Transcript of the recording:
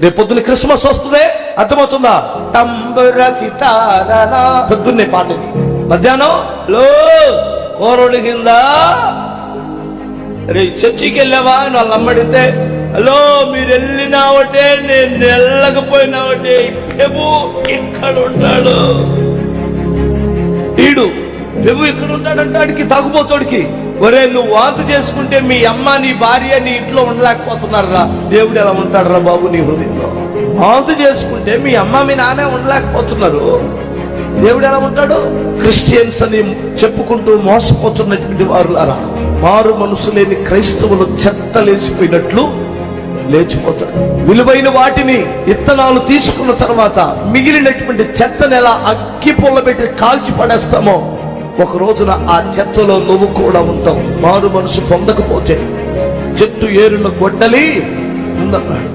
రేపొద్దున క్రిస్మస్ వస్తుంది, అర్థమవుతుందా? తంబుర సితారన పొద్దున్నే పాటది, మధ్యాహ్నం లో కోరడు కింద. రే చర్చికి వెళ్ళావా అని వాళ్ళు అమ్మడితే, హలో మీరు వెళ్ళినావటే నేను వెళ్ళకపోయినావటే, ప్రభు ఇక్కడ ఉంటాడు. ఈడు ప్రభు ఇక్కడ ఉంటాడంటే ఆడికి తాగుబోతోడికి, ఒరే నువ్వు వాంతి చేసుకుంటే మీ అమ్మ నీ భార్య నీ ఇంట్లో ఉండలేకపోతున్నారా, దేవుడు ఎలా ఉంటాడు రా బాబు నీ హృదయంలో? వాంతి చేసుకుంటే మీ అమ్మ మీ నాన్న ఉండలేకపోతున్నారు, దేవుడు ఎలా ఉంటాడు? క్రిస్టియన్స్ అని చెప్పుకుంటూ మోసపోతున్నటువంటి వారులారా, మారు మనసు లేని క్రైస్తవులు చెత్తలేసిపోయినట్లు లేచిపోతాడు. విలువైన వాటిని విత్తనాలు తీసుకున్న తర్వాత మిగిలినటువంటి చెత్తను ఎలా అగ్గి పుల్ల పెట్టి కాల్చి పడేస్తామో, ఒక రోజున ఆ చెత్తలో నువ్వు కూడా ఉంటావు. మారు మనసు పొందకపోతే చెట్టు ఏరున గొడ్డలి ఉందన్నాడు.